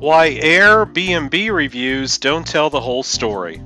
Why AirBnB reviews don't tell the whole story.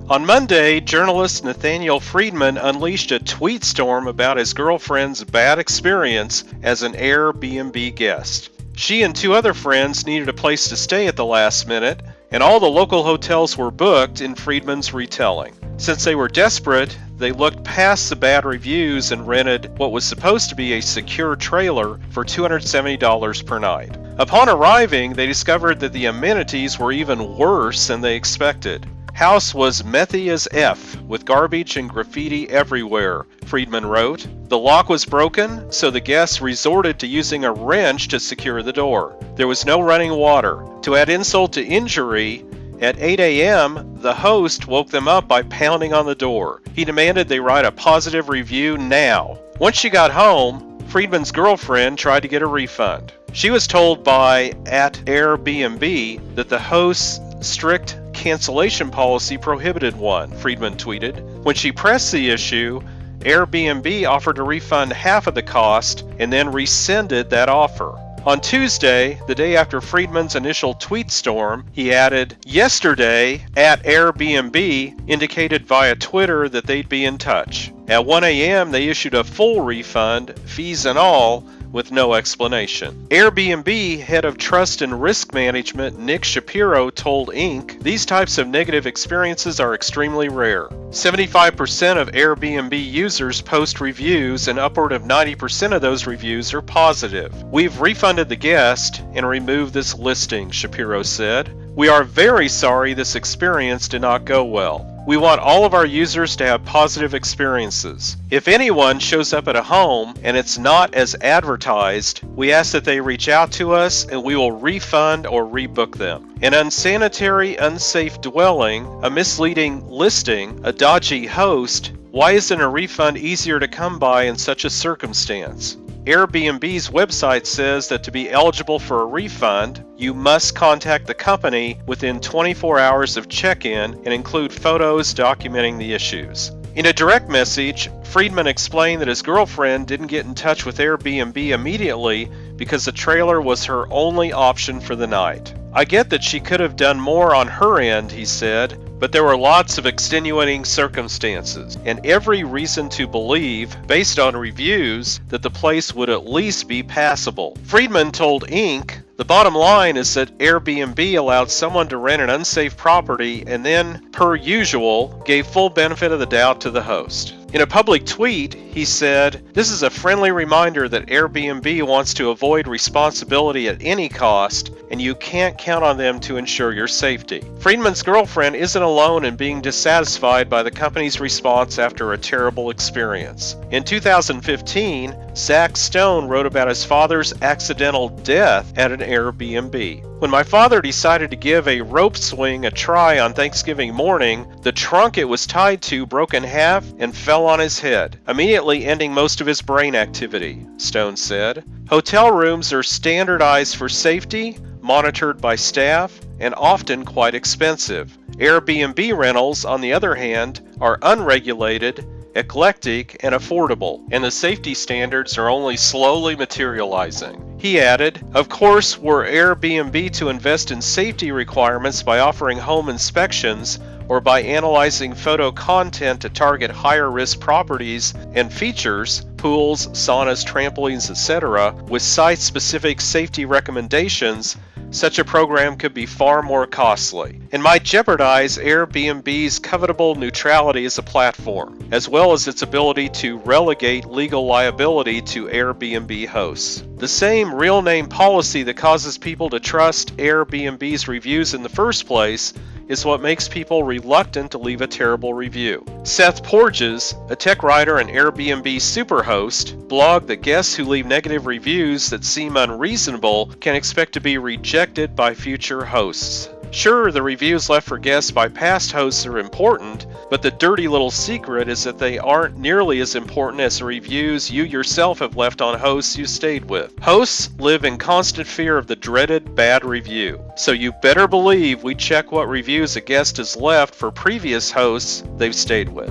On Monday, journalist Nathaniel Friedman unleashed a tweet storm about his girlfriend's bad experience as an AirBnB guest. She and two other friends needed a place to stay at the last minute, and all the local hotels were booked in Friedman's retelling. Since they were desperate, they looked past the bad reviews and rented what was supposed to be a secure trailer for $270 per night. Upon arriving, they discovered that the amenities were even worse than they expected. House was methy as F, with garbage and graffiti everywhere, Friedman wrote. The lock was broken, so the guests resorted to using a wrench to secure the door. There was no running water. To add insult to injury, at 8 a.m., the host woke them up by pounding on the door. He demanded they write a positive review now. Once she got home, Friedman's girlfriend tried to get a refund. She was told by @AirBnB that the host's strict cancellation policy prohibited one, Friedman tweeted. When she pressed the issue, Airbnb offered to refund half of the cost and then rescinded that offer. On Tuesday, the day after Friedman's initial tweet storm, he added, "Yesterday, @Airbnb indicated via Twitter that they'd be in touch. At 1 a.m., they issued a full refund, fees and all, with no explanation." Airbnb head of trust and risk management Nick Shapiro told Inc., "These types of negative experiences are extremely rare. 75% of Airbnb users post reviews and upward of 90% of those reviews are positive. We've refunded the guest and removed this listing," Shapiro said. "We are very sorry this experience did not go well. We want all of our users to have positive experiences. If anyone shows up at a home and it's not as advertised, we ask that they reach out to us and we will refund or rebook them. An unsanitary, unsafe dwelling, a misleading listing, a dodgy host, why isn't a refund easier to come by in such a circumstance?" Airbnb's website says that to be eligible for a refund, you must contact the company within 24 hours of check-in and include photos documenting the issues. In a direct message, Friedman explained that his girlfriend didn't get in touch with Airbnb immediately because the trailer was her only option for the night. "I get that she could have done more on her end," he said, "but there were lots of extenuating circumstances and every reason to believe, based on reviews, that the place would at least be passable." Friedman told Inc., "The bottom line is that Airbnb allowed someone to rent an unsafe property and then, per usual, gave full benefit of the doubt to the host." In a public tweet, he said, "This is a friendly reminder that Airbnb wants to avoid responsibility at any cost, and you can't count on them to ensure your safety." Friedman's girlfriend isn't alone in being dissatisfied by the company's response after a terrible experience. In 2015, Zach Stone wrote about his father's accidental death at an Airbnb. "When my father decided to give a rope swing a try on Thanksgiving morning, the trunk it was tied to broke in half and fell on his head, immediately ending most of his brain activity," Stone said. Hotel rooms are standardized for safety, monitored by staff, and often quite expensive. Airbnb rentals, on the other hand, are unregulated, eclectic, and affordable, and the safety standards are only slowly materializing. He added, "Of course, were Airbnb to invest in safety requirements by offering home inspections or by analyzing photo content to target higher risk properties and features, pools, saunas, trampolines, etc., with site-specific safety recommendations, such a program could be far more costly and might jeopardize Airbnb's covetable neutrality as a platform, as well as its ability to relegate legal liability to Airbnb hosts. The same real-name policy that causes people to trust Airbnb's reviews in the first place is what makes people reluctant to leave a terrible review." Seth Porges, a tech writer and Airbnb superhost, blogged that guests who leave negative reviews that seem unreasonable can expect to be rejected by future hosts. Sure, the reviews left for guests by past hosts are important, but the dirty little secret is that they aren't nearly as important as the reviews you yourself have left on hosts you stayed with. Hosts live in constant fear of the dreaded bad review, so you better believe we check what reviews a guest has left for previous hosts they've stayed with.